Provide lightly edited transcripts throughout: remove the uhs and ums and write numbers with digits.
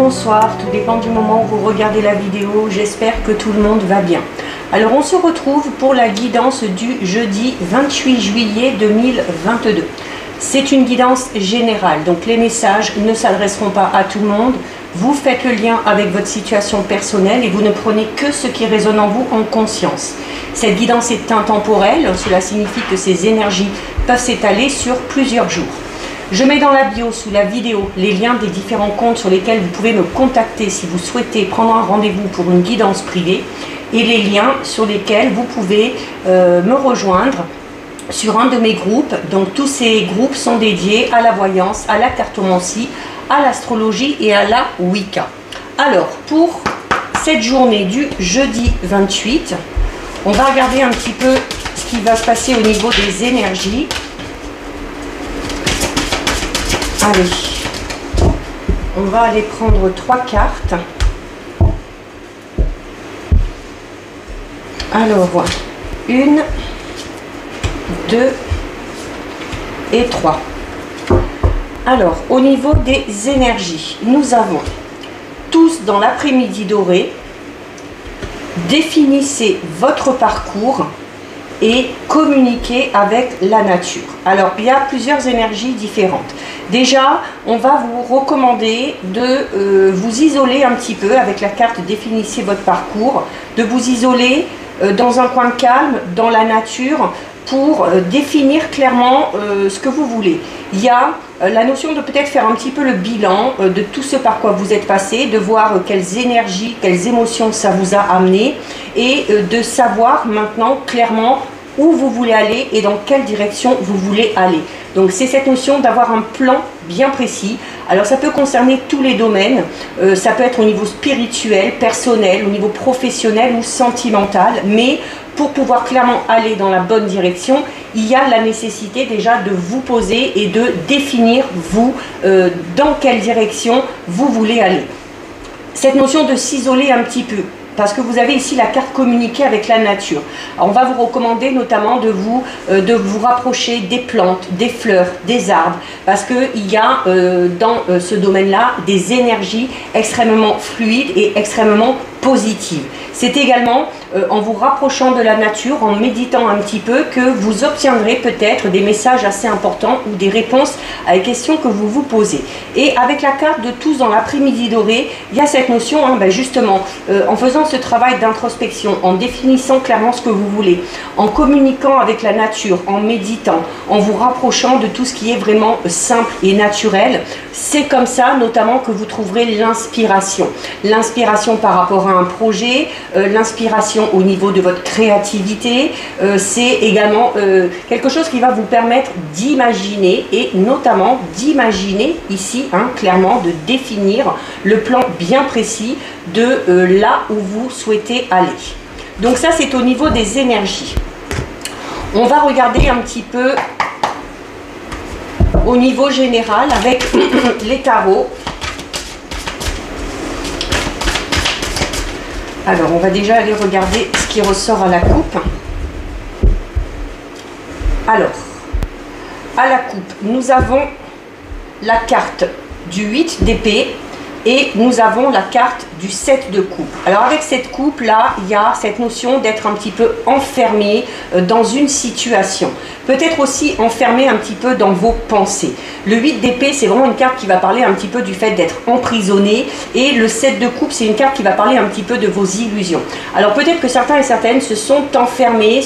bonsoir, tout dépend du moment où vous regardez la vidéo, j'espère que tout le monde va bien. Alors on se retrouve pour la guidance du jeudi 28 juillet 2022. C'est une guidance générale, donc les messages ne s'adresseront pas à tout le monde. Vous faites le lien avec votre situation personnelle et vous ne prenez que ce qui résonne en vous en conscience. Cette guidance est intemporelle, cela signifie que ces énergies peuvent s'étaler sur plusieurs jours. Je mets dans la bio, sous la vidéo, les liens des différents comptes sur lesquels vous pouvez me contacter si vous souhaitez prendre un rendez-vous pour une guidance privée et les liens sur lesquels vous pouvez me rejoindre sur un de mes groupes. Donc tous ces groupes sont dédiés à la voyance, à la cartomancie, à l'astrologie et à la Wicca. Alors pour cette journée du jeudi 28, on va regarder un petit peu ce qui va se passer au niveau des énergies. Allez, on va aller prendre 3 cartes. Alors, 1, 2 et 3. Alors, au niveau des énergies, nous avons tous dans l'après-midi doré, définissez votre parcours et communiquer avec la nature. Alors, il y a plusieurs énergies différentes. Déjà, on va vous recommander de vous isoler un petit peu avec la carte définissez votre parcours, de vous isoler dans un coin calme, dans la nature, pour définir clairement ce que vous voulez. Il y a la notion de peut-être faire un petit peu le bilan de tout ce par quoi vous êtes passé, de voir quelles énergies, quelles émotions ça vous a amené et de savoir maintenant clairement où vous voulez aller et dans quelle direction vous voulez aller. Donc c'est cette notion d'avoir un plan bien précis. Alors ça peut concerner tous les domaines, ça peut être au niveau spirituel, personnel, au niveau professionnel ou sentimental, mais pour pouvoir clairement aller dans la bonne direction, il y a la nécessité déjà de vous poser et de définir vous dans quelle direction vous voulez aller. Cette notion de s'isoler un petit peu, parce que vous avez ici la carte communiquer avec la nature. Alors, on va vous recommander notamment de vous rapprocher des plantes, des fleurs, des arbres, parce qu'il y a dans ce domaine-là des énergies extrêmement fluides et extrêmement positives. C'est également en vous rapprochant de la nature, en méditant un petit peu, que vous obtiendrez peut-être des messages assez importants ou des réponses à les questions que vous vous posez. Et avec la carte de tous dans l'après-midi doré, il y a cette notion, justement, en faisant ce travail d'introspection, en définissant clairement ce que vous voulez, en communiquant avec la nature, en méditant, en vous rapprochant de tout ce qui est vraiment simple et naturel, c'est comme ça notamment que vous trouverez l'inspiration. L'inspiration par rapport à un projet, l'inspiration au niveau de votre créativité, c'est également quelque chose qui va vous permettre d'imaginer et notamment d'imaginer ici, clairement, de définir le plan bien précis de là où vous souhaitez aller. Donc ça, c'est au niveau des énergies. On va regarder un petit peu au niveau général avec les tarots. Alors, on va déjà aller regarder ce qui ressort à la coupe. Alors, à la coupe, nous avons la carte du 8 d'épée et nous avons la carte du 7 de coupe. Alors avec cette coupe là, il y a cette notion d'être un petit peu enfermé dans une situation. Peut-être aussi enfermé un petit peu dans vos pensées. Le 8 d'épée, c'est vraiment une carte qui va parler un petit peu du fait d'être emprisonné. Et le 7 de coupe, c'est une carte qui va parler un petit peu de vos illusions. Alors peut-être que certains et certaines se sont enfermés,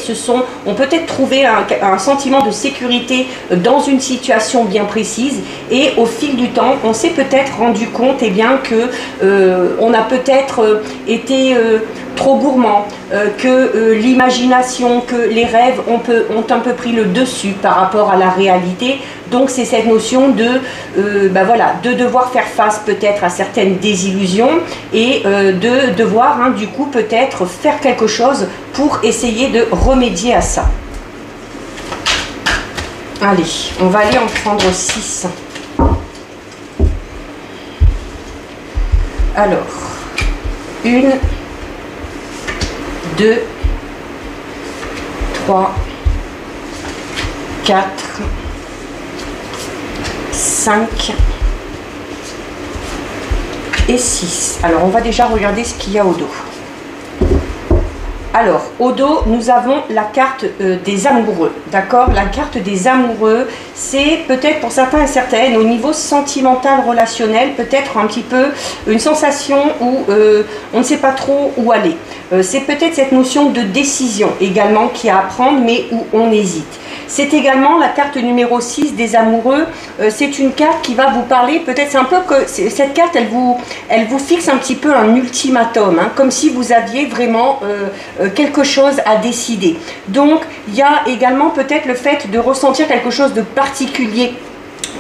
ont peut-être trouvé un sentiment de sécurité dans une situation bien précise. Et au fil du temps, on s'est peut-être rendu compte que on a peut-être été trop gourmand, que l'imagination, que les rêves ont un peu pris le dessus par rapport à la réalité. Donc c'est cette notion de devoir faire face peut-être à certaines désillusions et de devoir du coup peut-être faire quelque chose pour essayer de remédier à ça. Allez, on va aller en prendre 6. Alors, 1, 2, 3, 4, 5, et 6. Alors, on va déjà regarder ce qu'il y a au dos. Alors, au dos, nous avons la carte des amoureux, d'accord? La carte des amoureux, c'est peut-être pour certains et certaines, au niveau sentimental, relationnel, peut-être un petit peu une sensation où on ne sait pas trop où aller. C'est peut-être cette notion de décision également qui a à prendre, mais où on hésite. C'est également la carte numéro 6 des amoureux. C'est une carte qui va vous parler, peut-être c'est un peu que cette carte, elle vous fixe un petit peu un ultimatum, hein, comme si vous aviez vraiment quelque chose à décider. Donc, il y a également peut-être le fait de ressentir quelque chose de particulier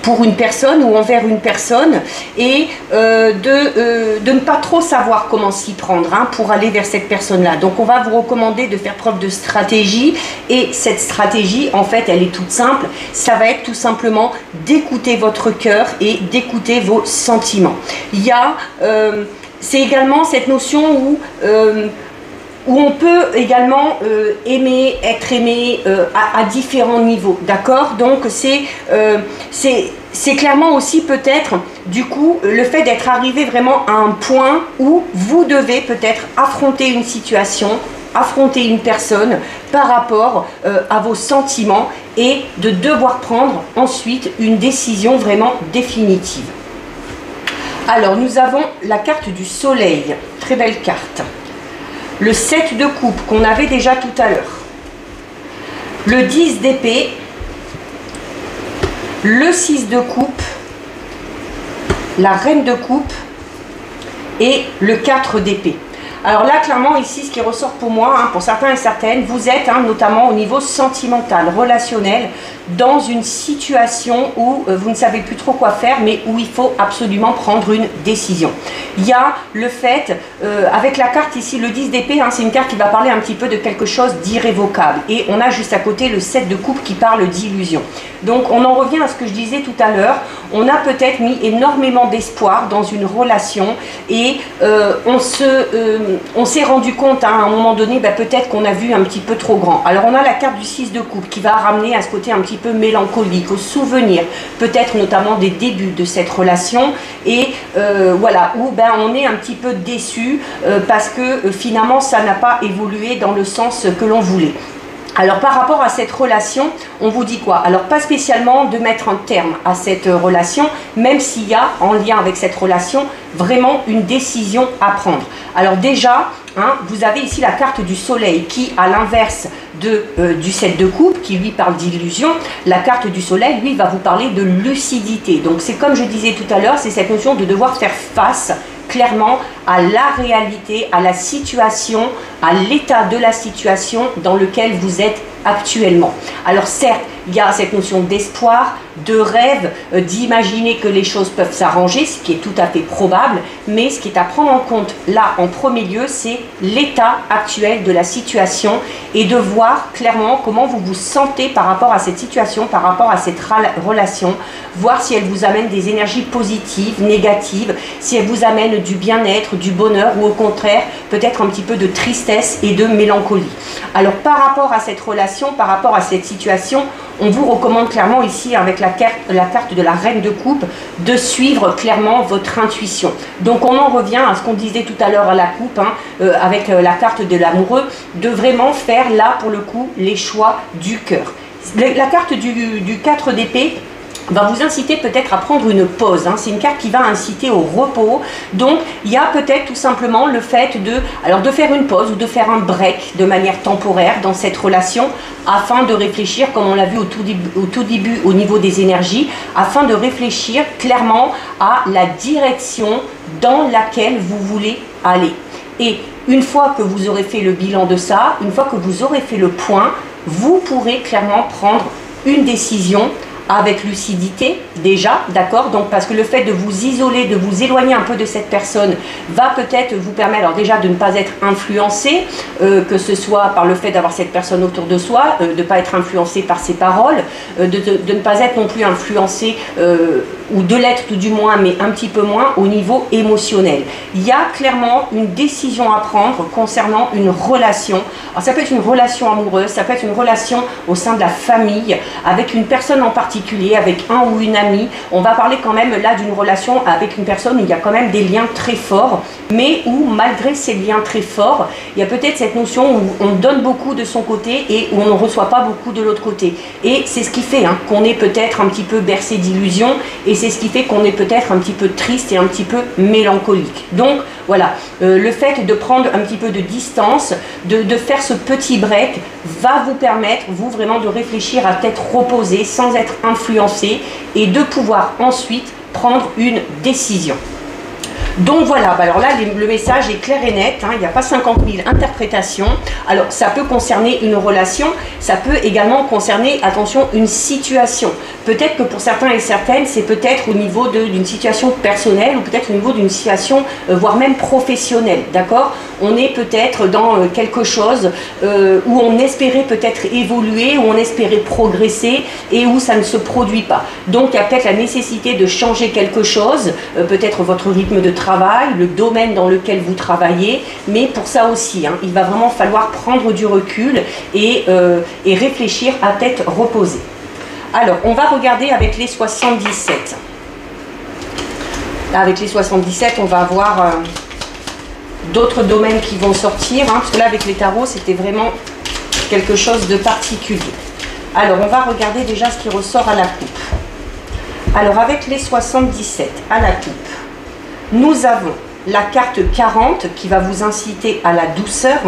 pour une personne ou envers une personne et de ne pas trop savoir comment s'y prendre hein, pour aller vers cette personne-là. Donc on va vous recommander de faire preuve de stratégie et cette stratégie, en fait, elle est toute simple. Ça va être tout simplement d'écouter votre cœur et d'écouter vos sentiments. Il y a, c'est également cette notion où on peut également aimer, être aimé à différents niveaux, d'accord? Donc c'est clairement aussi peut-être, du coup, le fait d'être arrivé vraiment à un point où vous devez peut-être affronter une situation, affronter une personne par rapport à vos sentiments et de devoir prendre ensuite une décision vraiment définitive. Alors, nous avons la carte du soleil, très belle carte. Le 7 de coupe qu'on avait déjà tout à l'heure, le 10 d'épée, le 6 de coupe, la reine de coupe et le 4 d'épée. Alors là, clairement, ici, ce qui ressort pour moi, hein, pour certains et certaines, vous êtes hein, notamment au niveau sentimental, relationnel, dans une situation où vous ne savez plus trop quoi faire, mais où il faut absolument prendre une décision. Il y a le fait, avec la carte ici, le 10 d'épée, hein, c'est une carte qui va parler un petit peu de quelque chose d'irrévocable. Et on a juste à côté le 7 de coupe qui parle d'illusion. Donc on en revient à ce que je disais tout à l'heure, on a peut-être mis énormément d'espoir dans une relation et on s'est rendu compte hein, à un moment donné, ben, peut-être qu'on a vu un petit peu trop grand. Alors on a la carte du 6 de coupe qui va ramener à ce côté un petit peu mélancolique, au souvenir, peut-être notamment des débuts de cette relation et voilà, où ben, on est un petit peu déçu parce que finalement ça n'a pas évolué dans le sens que l'on voulait. Alors par rapport à cette relation, on vous dit quoi? Alors pas spécialement de mettre un terme à cette relation, même s'il y a en lien avec cette relation vraiment une décision à prendre. Alors déjà, hein, vous avez ici la carte du soleil qui, à l'inverse du 7 de coupe, qui lui parle d'illusion, la carte du soleil, lui, va vous parler de lucidité. Donc c'est comme je disais tout à l'heure, c'est cette notion de devoir faire face clairement à la réalité, à la situation, à l'état de la situation dans lequel vous êtes actuellement. Alors certes, il y a cette notion d'espoir, de rêve, d'imaginer que les choses peuvent s'arranger, ce qui est tout à fait probable, mais ce qui est à prendre en compte là en premier lieu, c'est l'état actuel de la situation et de voir clairement comment vous vous sentez par rapport à cette situation, par rapport à cette relation, voir si elle vous amène des énergies positives, négatives, si elle vous amène du bien-être, du bonheur ou au contraire peut-être un petit peu de tristesse et de mélancolie. Alors par rapport à cette relation, par rapport à cette situation, on vous recommande clairement ici avec la carte de la reine de coupe de suivre clairement votre intuition. Donc on en revient à ce qu'on disait tout à l'heure à la coupe hein, avec la carte de l'amoureux, de vraiment faire là pour le coup les choix du cœur. La carte du 4 d'épée va vous inciter peut-être à prendre une pause. Hein. C'est une carte qui va inciter au repos. Donc, il y a peut-être tout simplement le fait de faire une pause ou de faire un break de manière temporaire dans cette relation afin de réfléchir, comme on l'a vu au tout début au niveau des énergies, afin de réfléchir clairement à la direction dans laquelle vous voulez aller. Et une fois que vous aurez fait le bilan de ça, une fois que vous aurez fait le point, vous pourrez clairement prendre une décision avec lucidité déjà, d'accord? Donc parce que le fait de vous isoler, de vous éloigner un peu de cette personne va peut-être vous permettre alors déjà de ne pas être influencé, que ce soit par le fait d'avoir cette personne autour de soi, de ne pas être influencé par ses paroles, de ne pas être non plus influencé ou de l'être tout du moins, mais un petit peu moins au niveau émotionnel. Il y a clairement une décision à prendre concernant une relation. Alors ça peut être une relation amoureuse, ça peut être une relation au sein de la famille, avec une personne en particulier, avec un ou une amie. On va parler quand même là d'une relation avec une personne où il y a quand même des liens très forts, mais où malgré ces liens très forts, il y a peut-être cette notion où on donne beaucoup de son côté et où on ne reçoit pas beaucoup de l'autre côté. Et c'est ce qui fait qu'on est peut-être un petit peu bercé d'illusions, et c'est ce qui fait qu'on est peut-être un petit peu triste et un petit peu mélancolique. Donc voilà, le fait de prendre un petit peu de distance, de faire ce petit break, va vous permettre, vous, vraiment de réfléchir à tête reposée, sans être influencé, et de pouvoir ensuite prendre une décision. Donc voilà, alors là le message est clair et net, il n'y a pas 50 000 interprétations. Alors ça peut concerner une relation, ça peut également concerner, attention, une situation. Peut-être que pour certains et certaines, c'est peut-être au niveau d'une situation personnelle, ou peut-être au niveau d'une situation, voire même professionnelle, d'accord? On est peut-être dans quelque chose où on espérait peut-être évoluer, où on espérait progresser, et où ça ne se produit pas. Donc il y a peut-être la nécessité de changer quelque chose, peut-être votre rythme de travail, le domaine dans lequel vous travaillez, mais pour ça aussi, il va vraiment falloir prendre du recul et réfléchir à tête reposée. Alors, on va regarder avec les 77. Là, avec les 77, on va avoir d'autres domaines qui vont sortir, parce que là, avec les tarots, c'était vraiment quelque chose de particulier. Alors, on va regarder déjà ce qui ressort à la coupe. Alors, avec les 77 à la coupe, nous avons la carte 40 qui va vous inciter à la douceur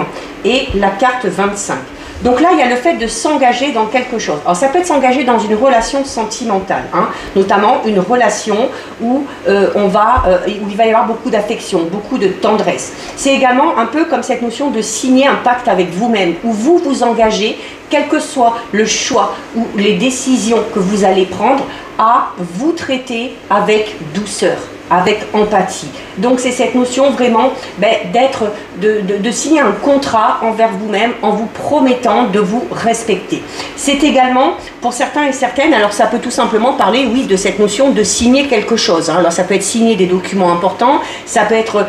et la carte 25. Donc là, il y a le fait de s'engager dans quelque chose. Alors ça peut être s'engager dans une relation sentimentale, notamment une relation où, où il va y avoir beaucoup d'affection, beaucoup de tendresse. C'est également un peu comme cette notion de signer un pacte avec vous-même, où vous vous engagez, quel que soit le choix ou les décisions que vous allez prendre, à vous traiter avec douceur, avec empathie. Donc c'est cette notion vraiment de signer un contrat envers vous-même en vous promettant de vous respecter. C'est également pour certains et certaines, alors ça peut tout simplement parler, oui, de cette notion de signer quelque chose. Alors ça peut être signer des documents importants, ça peut être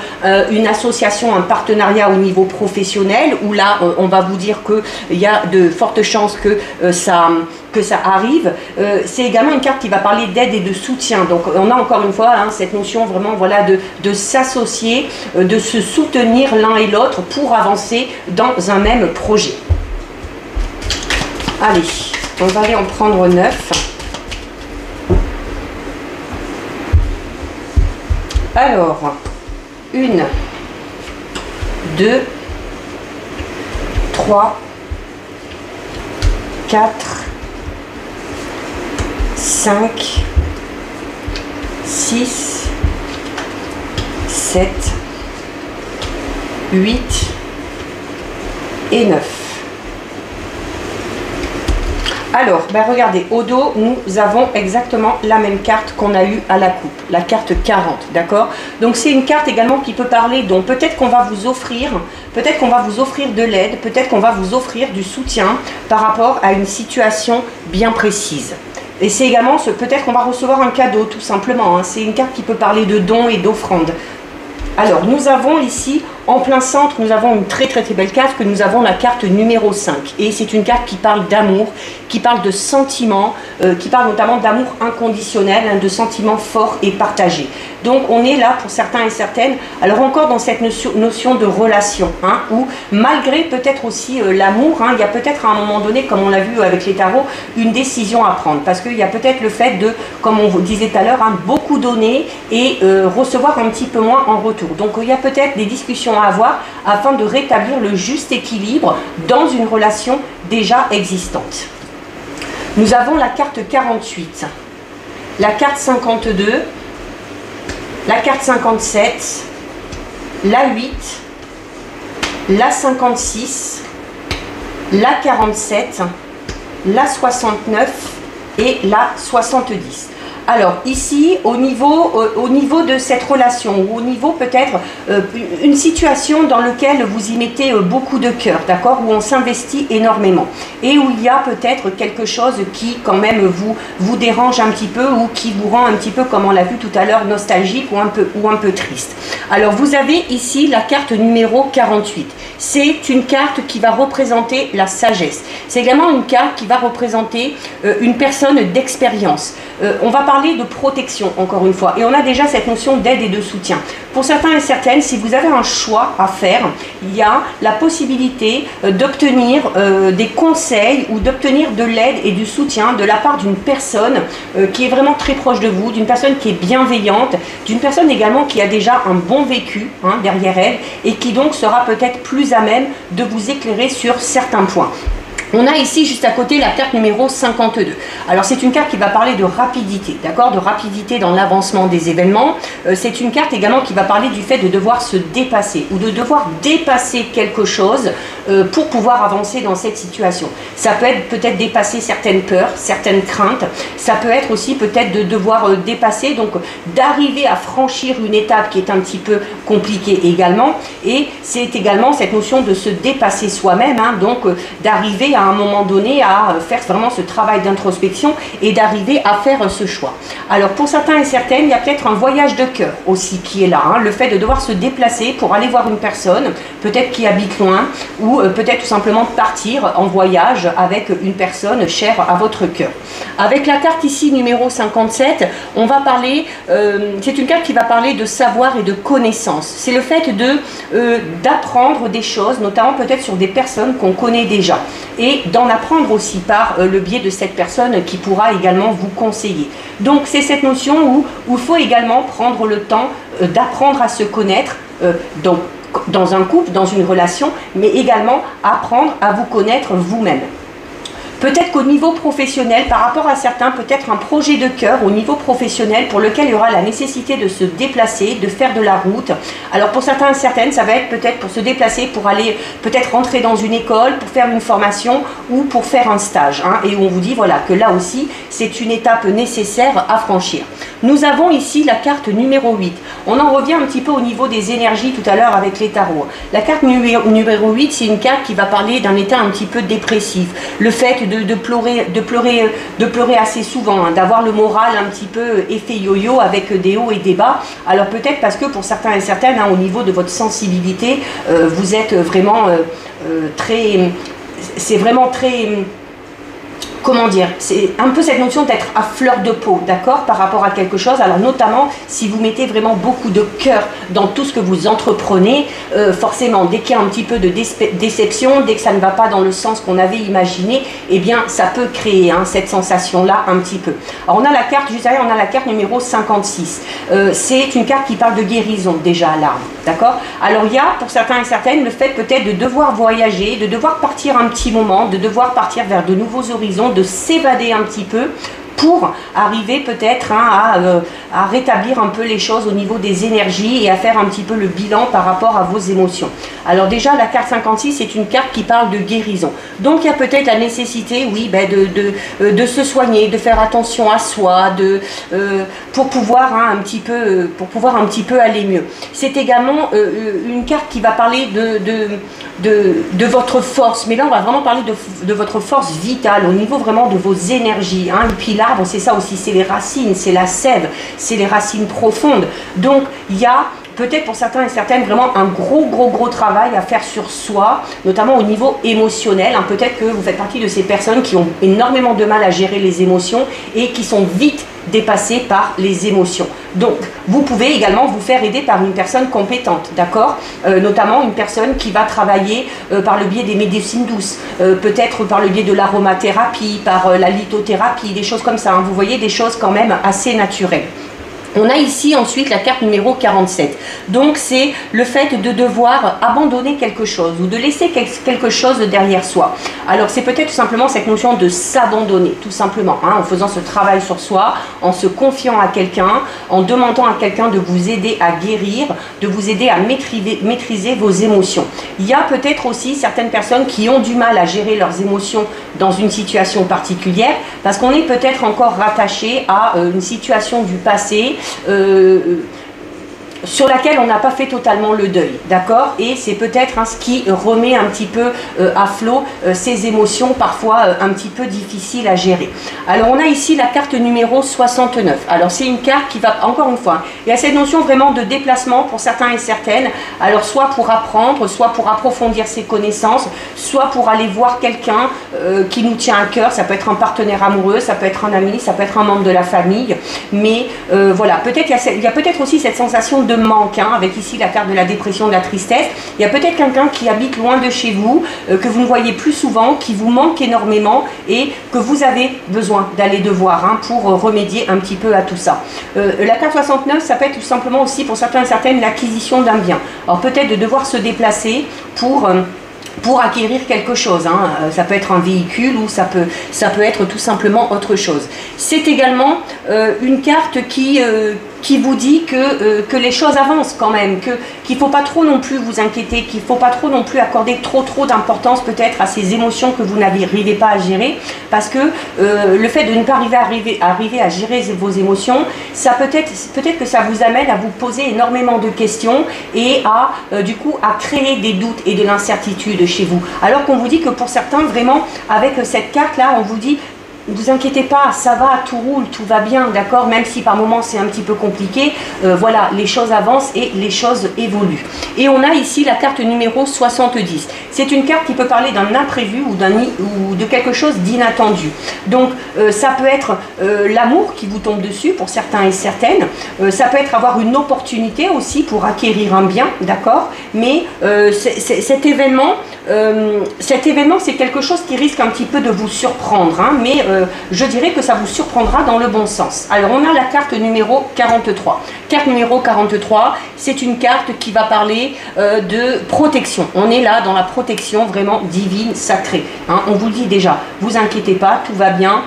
une association, un partenariat au niveau professionnel, où là on va vous dire qu'il y a de fortes chances que ça arrive. C'est également une carte qui va parler d'aide et de soutien. Donc on a encore une fois cette notion vraiment de s'associer, de se soutenir l'un et l'autre pour avancer dans un même projet. Allez, on va aller en prendre 9. Alors, 1, 2, 3, 4, 5, 6, 7, 8 et 9. Alors, regardez, au dos, nous avons exactement la même carte qu'on a eue à la coupe, la carte 40, d'accord? Donc c'est une carte également qui peut parler, donc peut-être qu'on va vous offrir, de l'aide, peut-être qu'on va vous offrir du soutien par rapport à une situation bien précise. Et c'est également, peut-être qu'on va recevoir un cadeau, tout simplement. C'est une carte qui peut parler de dons et d'offrandes. Alors, nous avons ici, en plein centre, nous avons une très très très belle carte, que nous avons la carte numéro 5. Et c'est une carte qui parle d'amour, qui parle de sentiments, qui parle notamment d'amour inconditionnel, de sentiments forts et partagés. Donc on est là pour certains et certaines, alors encore dans cette notion de relation, où malgré peut-être aussi l'amour, il y a peut-être à un moment donné, comme on l'a vu avec les tarots, une décision à prendre. Parce qu'il y a peut-être le fait de, comme on vous disait tout à l'heure, beaucoup donner et recevoir un petit peu moins en retour. Donc il y a peut-être des discussions à avoir afin de rétablir le juste équilibre dans une relation déjà existante. Nous avons la carte 48, la carte 52, la carte 57, la 8, la 56, la 47, la 69 et la 70. Alors ici, au niveau de cette relation, ou au niveau peut-être une situation dans laquelle vous y mettez beaucoup de cœur, d'accord, où on s'investit énormément, et où il y a peut-être quelque chose qui quand même vous dérange un petit peu, ou qui vous rend un petit peu, comme on l'a vu tout à l'heure, nostalgique ou un peu triste. Alors vous avez ici la carte numéro 48. C'est une carte qui va représenter la sagesse. C'est également une carte qui va représenter une personne d'expérience. On va parler de protection, encore une fois, et on a déjà cette notion d'aide et de soutien. Pour certains et certaines, si vous avez un choix à faire, il y a la possibilité d'obtenir des conseils ou d'obtenir de l'aide et du soutien de la part d'une personne qui est vraiment très proche de vous, d'une personne qui est bienveillante, d'une personne également qui a déjà un bon vécu derrière elle, et qui donc sera peut-être plus à même de vous éclairer sur certains points. On a ici juste à côté la carte numéro 52. Alors c'est une carte qui va parler de rapidité, d'accord, de rapidité dans l'avancement des événements. C'est une carte également qui va parler du fait de devoir se dépasser, ou de devoir dépasser quelque chose pour pouvoir avancer dans cette situation. Ça peut être peut-être dépasser certaines peurs, certaines craintes. Ça peut être aussi peut-être de devoir dépasser, donc d'arriver à franchir une étape qui est un petit peu compliquée également. Et c'est également cette notion de se dépasser soi-même, donc d'arriver à un moment donné à faire vraiment ce travail d'introspection et d'arriver à faire ce choix. Alors pour certains et certaines, il y a peut-être un voyage de cœur aussi qui est là, le fait de devoir se déplacer pour aller voir une personne, peut-être qui habite loin, ou peut-être tout simplement partir en voyage avec une personne chère à votre cœur. Avec la carte ici numéro 57, on va parler, c'est une carte qui va parler de savoir et de connaissance. C'est le fait d'apprendre des choses, notamment peut-être sur des personnes qu'on connaît déjà, et d'en apprendre aussi par le biais de cette personne qui pourra également vous conseiller. Donc c'est cette notion où il faut également prendre le temps d'apprendre à se connaître, donc dans un couple, dans une relation, mais également apprendre à vous connaître vous-même. Peut-être qu'au niveau professionnel, par rapport à certains, peut-être un projet de cœur au niveau professionnel pour lequel il y aura la nécessité de se déplacer, de faire de la route. Alors pour certains et certaines, ça va être peut-être pour se déplacer, pour aller peut-être rentrer dans une école, pour faire une formation ou pour faire un stage. Et on vous dit voilà que là aussi, c'est une étape nécessaire à franchir. Nous avons ici la carte numéro 8. On en revient un petit peu au niveau des énergies tout à l'heure avec les tarots. La carte numéro 8, c'est une carte qui va parler d'un état un petit peu dépressif. Le fait de pleurer assez souvent, d'avoir le moral un petit peu effet yo-yo avec des hauts et des bas. Alors peut-être parce que pour certains et certaines, au niveau de votre sensibilité, vous êtes vraiment c'est vraiment très... Comment dire, c'est un peu cette notion d'être à fleur de peau, d'accord, par rapport à quelque chose. Alors notamment, si vous mettez vraiment beaucoup de cœur dans tout ce que vous entreprenez, forcément, dès qu'il y a un petit peu de déception, dès que ça ne va pas dans le sens qu'on avait imaginé, eh bien, ça peut créer cette sensation-là un petit peu. Alors on a la carte, juste derrière, on a la carte numéro 56. C'est une carte qui parle de guérison, déjà à l'arbre, d'accord. Alors il y a, pour certains et certaines, le fait peut-être de devoir voyager, de devoir partir un petit moment, de devoir partir vers de nouveaux horizons, de s'évader un petit peu pour arriver peut-être à rétablir un peu les choses au niveau des énergies et à faire un petit peu le bilan par rapport à vos émotions. Alors déjà la carte 56 c'est une carte qui parle de guérison. Donc il y a peut-être la nécessité, oui, de se soigner, de faire attention à soi, pour pouvoir un petit peu aller mieux. C'est également une carte qui va parler de votre force, mais là on va vraiment parler de votre force vitale au niveau vraiment de vos énergies. Et puis l'arbre, c'est ça aussi, c'est les racines, c'est la sève, c'est les racines profondes. Donc il y a peut-être pour certains et certaines vraiment un gros travail à faire sur soi, notamment au niveau émotionnel. Peut-être que vous faites partie de ces personnes qui ont énormément de mal à gérer les émotions et qui sont vite dépassées par les émotions. Donc, vous pouvez également vous faire aider par une personne compétente, d'accord, notamment une personne qui va travailler par le biais des médecines douces, peut-être par le biais de l'aromathérapie, par la lithothérapie, des choses comme ça. Vous voyez, des choses quand même assez naturelles. On a ici ensuite la carte numéro 47. Donc c'est le fait de devoir abandonner quelque chose ou de laisser quelque chose derrière soi. Alors c'est peut-être tout simplement cette notion de s'abandonner, tout simplement, hein, en faisant ce travail sur soi, en se confiant à quelqu'un, en demandant à quelqu'un de vous aider à guérir, de vous aider à maîtriser vos émotions. Il y a peut-être aussi certaines personnes qui ont du mal à gérer leurs émotions dans une situation particulière parce qu'on est peut-être encore rattaché à une situation du passé sur laquelle on n'a pas fait totalement le deuil, d'accord? Et c'est peut-être ce qui remet un petit peu à flot ces émotions parfois un petit peu difficiles à gérer. Alors on a ici la carte numéro 69. Alors c'est une carte qui va, encore une fois, il y a cette notion vraiment de déplacement pour certains et certaines, alors soit pour apprendre, soit pour approfondir ses connaissances, soit pour aller voir quelqu'un qui nous tient à cœur. Ça peut être un partenaire amoureux, ça peut être un ami, ça peut être un membre de la famille, mais voilà, peut-être il y a peut-être aussi cette sensation de manque, hein, avec ici la carte de la dépression, de la tristesse. Il y a peut-être quelqu'un qui habite loin de chez vous, que vous ne voyez plus souvent, qui vous manque énormément et que vous avez besoin d'aller de voir, hein, pour remédier un petit peu à tout ça. La carte 69, ça peut être tout simplement aussi pour certains et certaines l'acquisition d'un bien. Alors peut-être de devoir se déplacer pour acquérir quelque chose, hein. Ça peut être un véhicule ou ça peut être tout simplement autre chose. C'est également une carte qui vous dit que les choses avancent quand même, qu'il ne faut pas trop non plus vous inquiéter, qu'il ne faut pas trop non plus accorder trop d'importance peut-être à ces émotions que vous n'arrivez pas à gérer, parce que le fait de ne pas arriver à gérer vos émotions, ça peut-être que ça vous amène à vous poser énormément de questions et du coup à créer des doutes et de l'incertitude chez vous. Alors qu'on vous dit que pour certains, vraiment, avec cette carte-là, on vous dit: ne vous inquiétez pas, ça va, tout roule, tout va bien, d'accord? Même si par moments c'est un petit peu compliqué, voilà, les choses avancent et les choses évoluent. Et on a ici la carte numéro 70. C'est une carte qui peut parler d'un imprévu ou de quelque chose d'inattendu. Donc ça peut être l'amour qui vous tombe dessus pour certains et certaines. Ça peut être avoir une opportunité aussi pour acquérir un bien, d'accord? Mais cet événement, c'est quelque chose qui risque un petit peu de vous surprendre, hein, mais je dirais que ça vous surprendra dans le bon sens. Alors on a la carte numéro 43. Carte numéro 43, c'est une carte qui va parler de protection. On est là dans la protection vraiment divine, sacrée, hein. On vous dit déjà, vous inquiétez pas, tout va bien.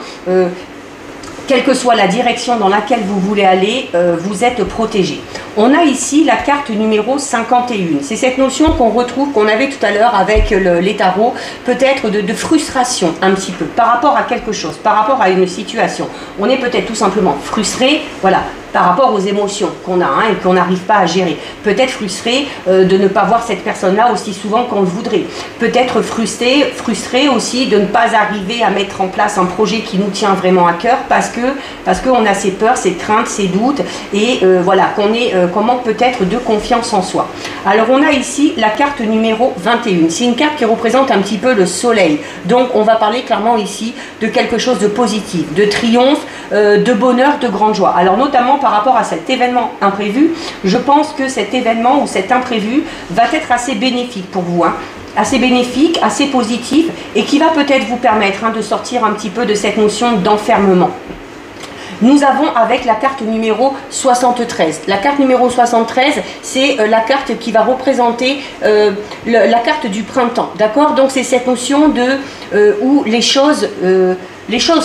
Quelle que soit la direction dans laquelle vous voulez aller, vous êtes protégé. On a ici la carte numéro 51. C'est cette notion qu'on retrouve, qu'on avait tout à l'heure avec les tarots, peut-être de frustration un petit peu par rapport à quelque chose, par rapport à une situation. On est peut-être tout simplement frustré, voilà, par rapport aux émotions qu'on a, hein, et qu'on n'arrive pas à gérer. Peut-être frustré de ne pas voir cette personne-là aussi souvent qu'on le voudrait. Peut-être frustré aussi de ne pas arriver à mettre en place un projet qui nous tient vraiment à cœur parce qu'on a ses peurs, ses craintes, ses doutes et voilà, qu'on manque peut-être de confiance en soi. Alors on a ici la carte numéro 21. C'est une carte qui représente un petit peu le soleil. Donc on va parler clairement ici de quelque chose de positif, de triomphe, de bonheur, de grande joie. Alors notamment par rapport à cet événement imprévu, je pense que cet événement ou cet imprévu va être assez bénéfique pour vous, hein. Assez bénéfique, assez positif et qui va peut-être vous permettre, hein, de sortir un petit peu de cette notion d'enfermement. Nous avons avec la carte numéro 73. La carte numéro 73, c'est la carte qui va représenter la carte du printemps, d'accord? Donc c'est cette notion où les choses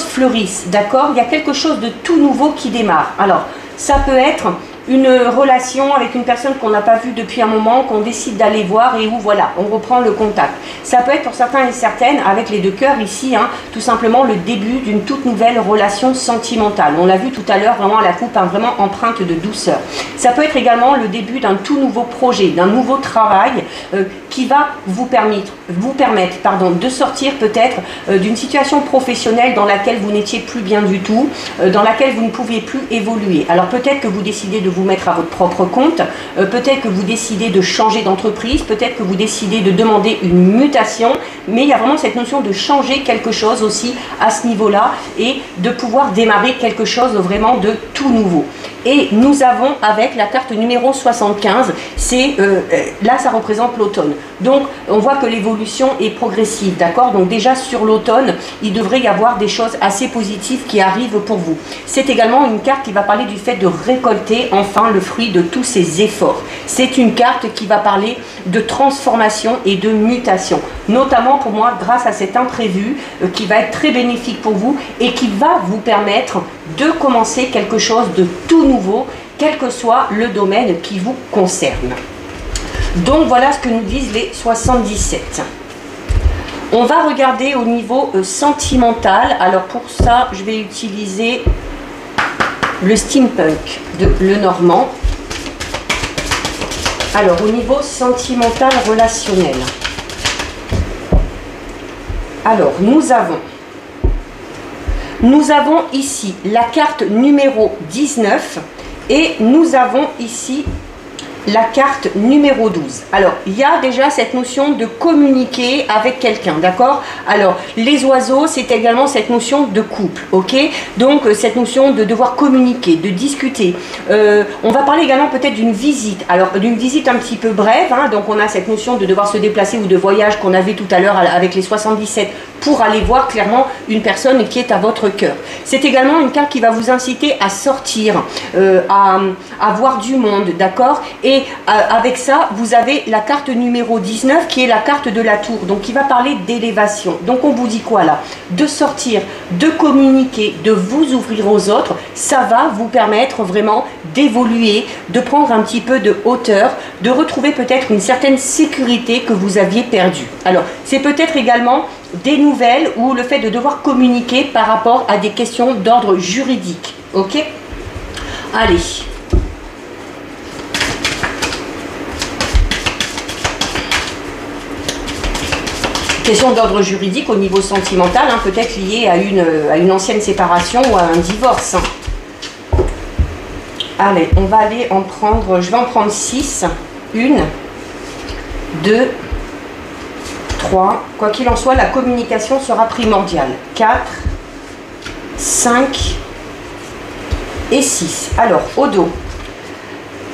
fleurissent, d'accord? Il y a quelque chose de tout nouveau qui démarre. Alors, ça peut être une relation avec une personne qu'on n'a pas vue depuis un moment, qu'on décide d'aller voir et où voilà, on reprend le contact. Ça peut être pour certains et certaines, avec les deux cœurs ici, hein, tout simplement le début d'une toute nouvelle relation sentimentale. On l'a vu tout à l'heure, vraiment la coupe, hein, vraiment empreinte de douceur. Ça peut être également le début d'un tout nouveau projet, d'un nouveau travail qui va vous permettre de sortir peut-être d'une situation professionnelle dans laquelle vous n'étiez plus bien du tout, dans laquelle vous ne pouviez plus évoluer. Alors peut-être que vous décidez de vous mettre à votre propre compte, peut-être que vous décidez de changer d'entreprise, peut-être que vous décidez de demander une mutation, mais il y a vraiment cette notion de changer quelque chose aussi à ce niveau-là et de pouvoir démarrer quelque chose vraiment de tout nouveau. Et nous avons avec la carte numéro 75, là ça représente l'automne. Donc on voit que l'évolution est progressive, d'accord? Donc déjà sur l'automne, il devrait y avoir des choses assez positives qui arrivent pour vous. C'est également une carte qui va parler du fait de récolter enfin le fruit de tous ces efforts. C'est une carte qui va parler de transformation et de mutation, notamment pour moi grâce à cet imprévu qui va être très bénéfique pour vous et qui va vous permettre de commencer quelque chose de tout nouveau, quel que soit le domaine qui vous concerne. Donc voilà ce que nous disent les 77. On va regarder au niveau sentimental. Alors pour ça, je vais utiliser le steampunk de Lenormand. Alors au niveau sentimental relationnel. Alors nous avons ici la carte numéro 19 et nous avons ici la carte numéro 12. Alors, il y a déjà cette notion de communiquer avec quelqu'un, d'accord? Alors, les oiseaux, c'est également cette notion de couple, ok? Donc, cette notion de devoir communiquer, de discuter. On va parler également peut-être d'une visite. Alors, d'une visite un petit peu brève, hein, donc on a cette notion de devoir se déplacer ou de voyage qu'on avait tout à l'heure avec les 77 pour aller voir clairement une personne qui est à votre cœur. C'est également une carte qui va vous inciter à sortir, à voir du monde, d'accord? Et avec ça, vous avez la carte numéro 19 qui est la carte de la tour, donc qui va parler d'élévation. Donc on vous dit quoi là? De sortir, de communiquer, de vous ouvrir aux autres, ça va vous permettre vraiment d'évoluer, de prendre un petit peu de hauteur, de retrouver peut-être une certaine sécurité que vous aviez perdue. Alors, c'est peut-être également des nouvelles ou le fait de devoir communiquer par rapport à des questions d'ordre juridique. Ok? Allez. Question d'ordre juridique au niveau sentimental, hein, peut-être liée à une ancienne séparation ou à un divorce. Allez, on va aller en prendre, je vais en prendre 6. 1, 2, 3. Quoi qu'il en soit, la communication sera primordiale. 4, 5 et 6. Alors, au dos.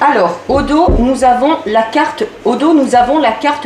Alors, au dos, nous avons la carte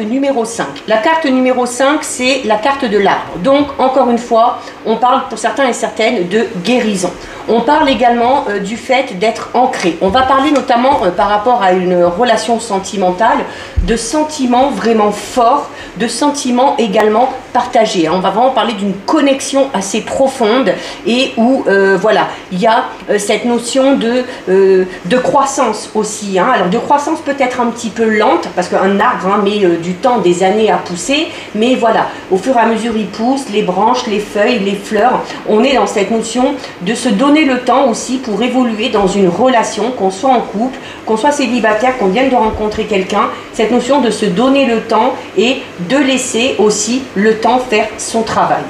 numéro 5. La carte numéro 5, c'est la carte de l'arbre. Donc, encore une fois, on parle pour certains et certaines de guérison. On parle également du fait d'être ancré. On va parler notamment par rapport à une relation sentimentale, de sentiments vraiment forts, de sentiments également partagés. On va vraiment parler d'une connexion assez profonde et où, voilà, il y a cette notion de croissance aussi. Hein. Alors, de croissance peut-être un petit peu lente, parce qu'un arbre met du temps, des années à pousser, mais voilà, au fur et à mesure, il pousse, les branches, les feuilles, les fleurs. On est dans cette notion de se donner le temps aussi pour évoluer dans une relation, qu'on soit en couple, qu'on soit célibataire, qu'on vienne de rencontrer quelqu'un, cette notion de se donner le temps et de laisser aussi le temps faire son travail.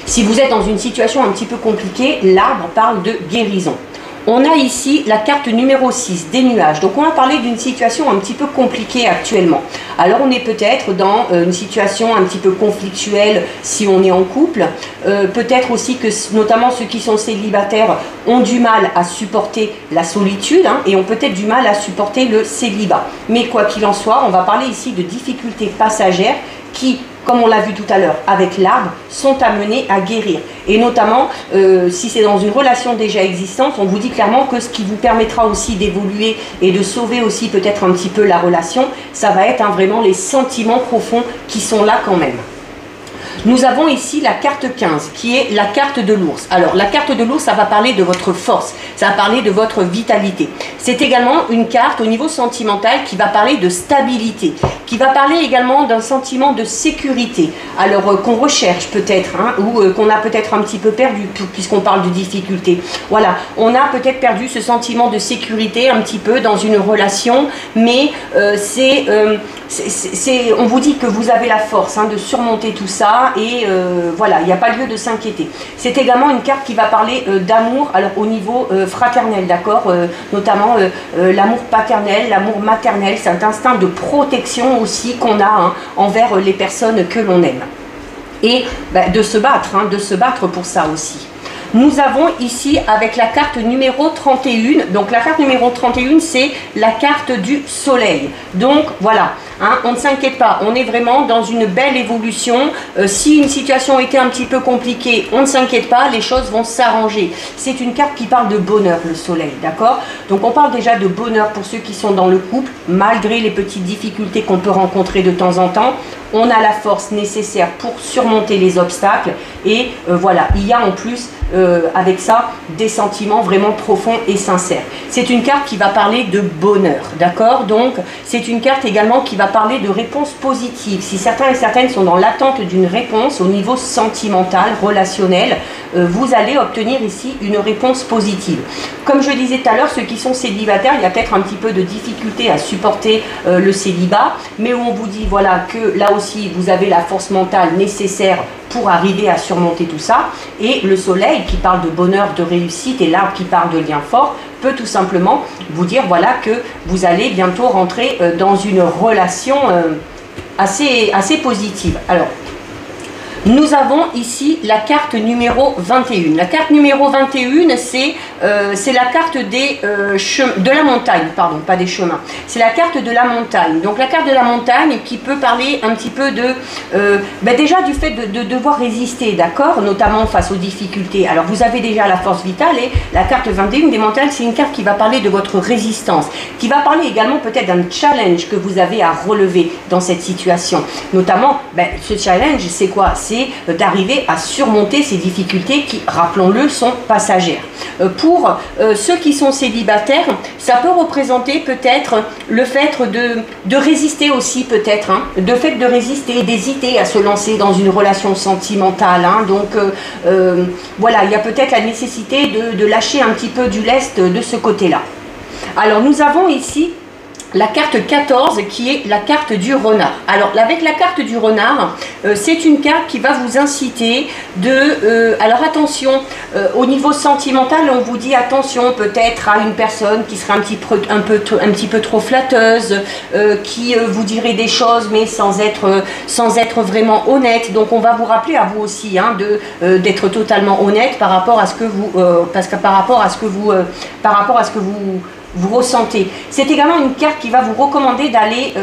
Si vous êtes dans une situation un petit peu compliquée, l'arbre parle de guérison. On a ici la carte numéro 6, des nuages. Donc on va parler d'une situation un petit peu compliquée actuellement. Alors on est peut-être dans une situation un petit peu conflictuelle si on est en couple. Peut-être aussi que notamment ceux qui sont célibataires ont du mal à supporter la solitude, hein, et ont peut-être du mal à supporter le célibat. Mais quoi qu'il en soit, on va parler ici de difficultés passagères qui, comme on l'a vu tout à l'heure avec l'arbre, sont amenés à guérir. Et notamment, si c'est dans une relation déjà existante, on vous dit clairement que ce qui vous permettra aussi d'évoluer et de sauver aussi peut-être un petit peu la relation, ça va être vraiment les sentiments profonds qui sont là quand même. Nous avons ici la carte 15 qui est la carte de l'ours. Alors la carte de l'ours, ça va parler de votre force, ça va parler de votre vitalité. C'est également une carte au niveau sentimental qui va parler de stabilité, qui va parler également d'un sentiment de sécurité. Alors qu'on recherche peut-être, hein, ou qu'on a peut-être un petit peu perdu puisqu'on parle de difficulté. Voilà, on a peut-être perdu ce sentiment de sécurité un petit peu dans une relation, mais on vous dit que vous avez la force, hein, de surmonter tout ça. Et voilà, il n'y a pas lieu de s'inquiéter. C'est également une carte qui va parler d'amour, alors au niveau fraternel, d'accord, notamment l'amour paternel, l'amour maternel, c'est un instinct de protection aussi qu'on a, hein, envers les personnes que l'on aime. Et de se battre, hein, de se battre pour ça aussi. Nous avons ici avec la carte numéro 31, donc la carte numéro 31 c'est la carte du soleil. Donc voilà, hein, on ne s'inquiète pas, on est vraiment dans une belle évolution. Si une situation était un petit peu compliquée, on ne s'inquiète pas, les choses vont s'arranger. C'est une carte qui parle de bonheur, le soleil, d'accord? Donc on parle déjà de bonheur pour ceux qui sont dans le couple, malgré les petites difficultés qu'on peut rencontrer de temps en temps. On a la force nécessaire pour surmonter les obstacles et voilà, il y a en plus avec ça des sentiments vraiment profonds et sincères. C'est une carte qui va parler de bonheur, d'accord? Donc c'est une carte également qui va parler de réponses positives. Si certains et certaines sont dans l'attente d'une réponse au niveau sentimental, relationnel, vous allez obtenir ici une réponse positive. Comme je disais tout à l'heure, ceux qui sont célibataires, il y a peut-être un petit peu de difficulté à supporter le célibat, mais où on vous dit voilà que là aussi vous avez la force mentale nécessaire pour arriver à surmonter tout ça. Et le soleil qui parle de bonheur, de réussite, et l'arbre qui parle de lien fort, peut tout simplement vous dire voilà que vous allez bientôt rentrer dans une relation assez positive. Alors, nous avons ici la carte numéro 21. La carte numéro 21, c'est la carte de la montagne, pardon, pas des chemins. C'est la carte de la montagne. Donc la carte de la montagne qui peut parler un petit peu de, déjà du fait de devoir résister, d'accord, notamment face aux difficultés. Alors vous avez déjà la force vitale et la carte 21 des montagnes, c'est une carte qui va parler de votre résistance, qui va parler également peut-être d'un challenge que vous avez à relever dans cette situation. Notamment, ce challenge, c'est quoi? C'est d'arriver à surmonter ces difficultés qui, rappelons-le, sont passagères. Pour ceux qui sont célibataires, ça peut représenter peut-être le fait de résister aussi, peut-être, hein, le fait de résister, d'hésiter à se lancer dans une relation sentimentale. Hein, donc voilà, il y a peut-être la nécessité de lâcher un petit peu du lest de ce côté-là. Alors nous avons ici la carte 14 qui est la carte du renard. Alors avec la carte du renard, c'est une carte qui va vous inciter alors attention, au niveau sentimental, on vous dit attention peut-être à une personne qui serait un petit peu trop flatteuse, qui vous dirait des choses mais sans être vraiment honnête. Donc on va vous rappeler à vous aussi hein, d'être totalement honnête par rapport à ce que vous ressentez. C'est également une carte qui va vous recommander d'aller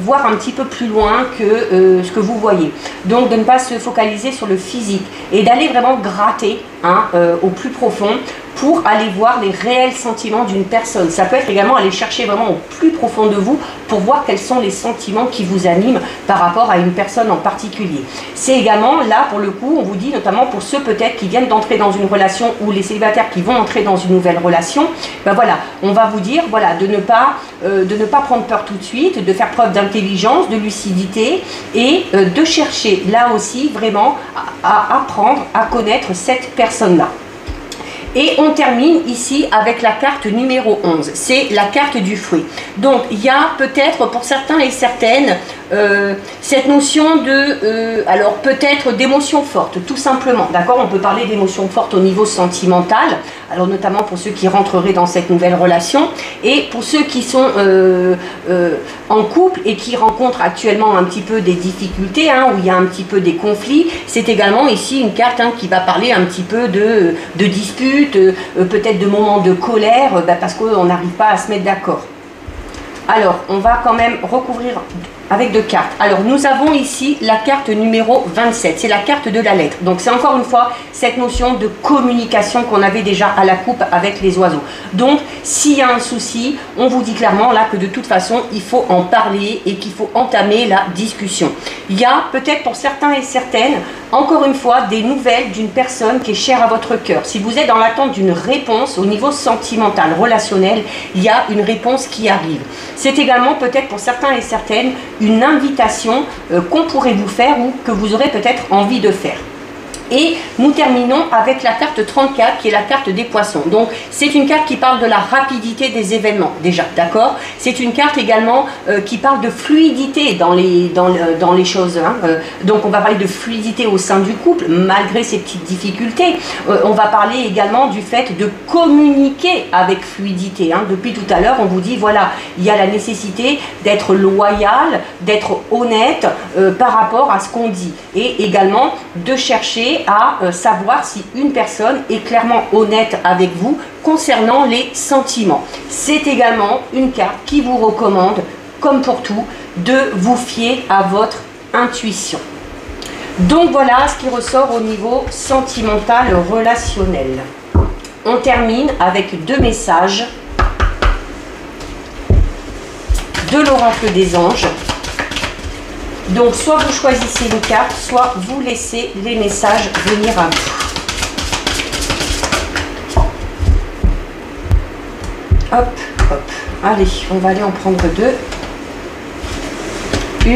voir un petit peu plus loin que ce que vous voyez. Donc de ne pas se focaliser sur le physique et d'aller vraiment gratter hein, au plus profond pour aller voir les réels sentiments d'une personne. Ça peut être également aller chercher vraiment au plus profond de vous pour voir quels sont les sentiments qui vous animent par rapport à une personne en particulier. C'est également là, pour le coup, on vous dit notamment pour ceux peut-être qui viennent d'entrer dans une relation ou les célibataires qui vont entrer dans une nouvelle relation, voilà, on va vous dire voilà, de ne pas prendre peur tout de suite, de faire preuve d'intelligence, de lucidité et de chercher là aussi vraiment à apprendre à connaître cette personne-là. Et on termine ici avec la carte numéro 11, c'est la carte du fruit. Donc il y a peut-être pour certains et certaines cette notion alors peut-être d'émotions fortes, tout simplement, d'accord? On peut parler d'émotions fortes au niveau sentimental, alors notamment pour ceux qui rentreraient dans cette nouvelle relation, et pour ceux qui sont en couple et qui rencontrent actuellement un petit peu des difficultés, hein, où il y a un petit peu des conflits, c'est également ici une carte hein, qui va parler un petit peu de disputes, peut-être de moments de colère, parce qu'on n'arrive pas à se mettre d'accord. Alors, on va quand même recouvrir avec deux cartes. Alors, nous avons ici la carte numéro 27, c'est la carte de la lettre. Donc, c'est encore une fois cette notion de communication qu'on avait déjà à la coupe avec les oiseaux. Donc, s'il y a un souci, on vous dit clairement là que de toute façon, il faut en parler et qu'il faut entamer la discussion. Il y a peut-être pour certains et certaines, encore une fois, des nouvelles d'une personne qui est chère à votre cœur. Si vous êtes dans l'attente d'une réponse au niveau sentimental, relationnel, il y a une réponse qui arrive. C'est également peut-être pour certains et certaines une invitation qu'on pourrait vous faire ou que vous aurez peut-être envie de faire. Et nous terminons avec la carte 34 qui est la carte des poissons. Donc c'est une carte qui parle de la rapidité des événements déjà, d'accord? C'est une carte également qui parle de fluidité dans les choses. Hein. Donc on va parler de fluidité au sein du couple malgré ces petites difficultés. On va parler également du fait de communiquer avec fluidité. Hein. Depuis tout à l'heure on vous dit voilà, il y a la nécessité d'être loyal, d'être honnête par rapport à ce qu'on dit. Et également de chercher aider à savoir si une personne est clairement honnête avec vous concernant les sentiments. C'est également une carte qui vous recommande, comme pour tout, de vous fier à votre intuition. Donc voilà ce qui ressort au niveau sentimental relationnel. On termine avec 2 messages de l'oracle des anges. Donc soit vous choisissez une carte, soit vous laissez les messages venir à vous. Hop, hop. Allez, on va aller en prendre 2. 1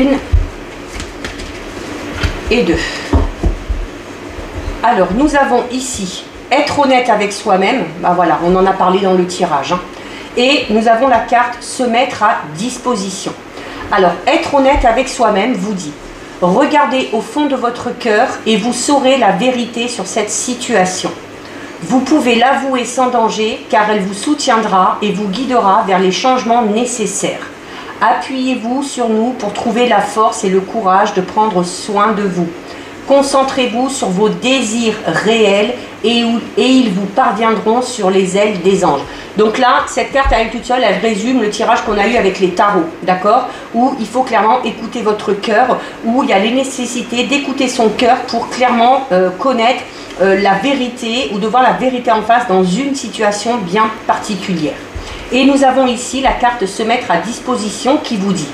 et 2. Alors, nous avons ici être honnête avec soi-même. Ben voilà, on en a parlé dans le tirage. Hein. Et nous avons la carte se mettre à disposition. Alors, être honnête avec soi-même vous dit, regardez au fond de votre cœur et vous saurez la vérité sur cette situation. Vous pouvez l'avouer sans danger car elle vous soutiendra et vous guidera vers les changements nécessaires. Appuyez-vous sur nous pour trouver la force et le courage de prendre soin de vous. Concentrez-vous sur vos désirs réels et ils vous parviendront sur les ailes des anges. Donc là, cette carte à elle toute seule, elle résume le tirage qu'on a eu avec les tarots, d'accord? Où il faut clairement écouter votre cœur, où il y a les nécessités d'écouter son cœur pour clairement connaître la vérité ou de voir la vérité en face dans une situation bien particulière. Et nous avons ici la carte se mettre à disposition qui vous dit: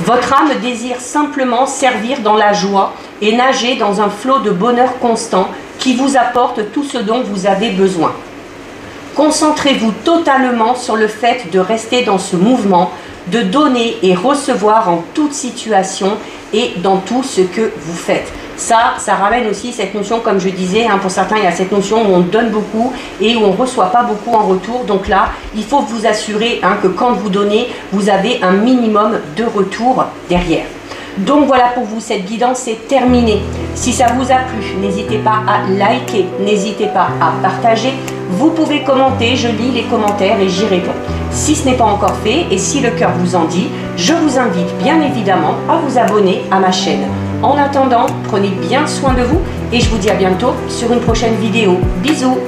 votre âme désire simplement servir dans la joie et nager dans un flot de bonheur constant qui vous apporte tout ce dont vous avez besoin. Concentrez-vous totalement sur le fait de rester dans ce mouvement, de donner et recevoir en toute situation et dans tout ce que vous faites. Ça ramène aussi cette notion, comme je disais, hein, pour certains, il y a cette notion où on donne beaucoup et où on ne reçoit pas beaucoup en retour. Donc là, il faut vous assurer hein, que quand vous donnez, vous avez un minimum de retour derrière. Donc voilà pour vous, cette guidance est terminée. Si ça vous a plu, n'hésitez pas à liker, n'hésitez pas à partager. Vous pouvez commenter, je lis les commentaires et j'y réponds. Si ce n'est pas encore fait et si le cœur vous en dit, je vous invite bien évidemment à vous abonner à ma chaîne. En attendant, prenez bien soin de vous et je vous dis à bientôt sur une prochaine vidéo. Bisous!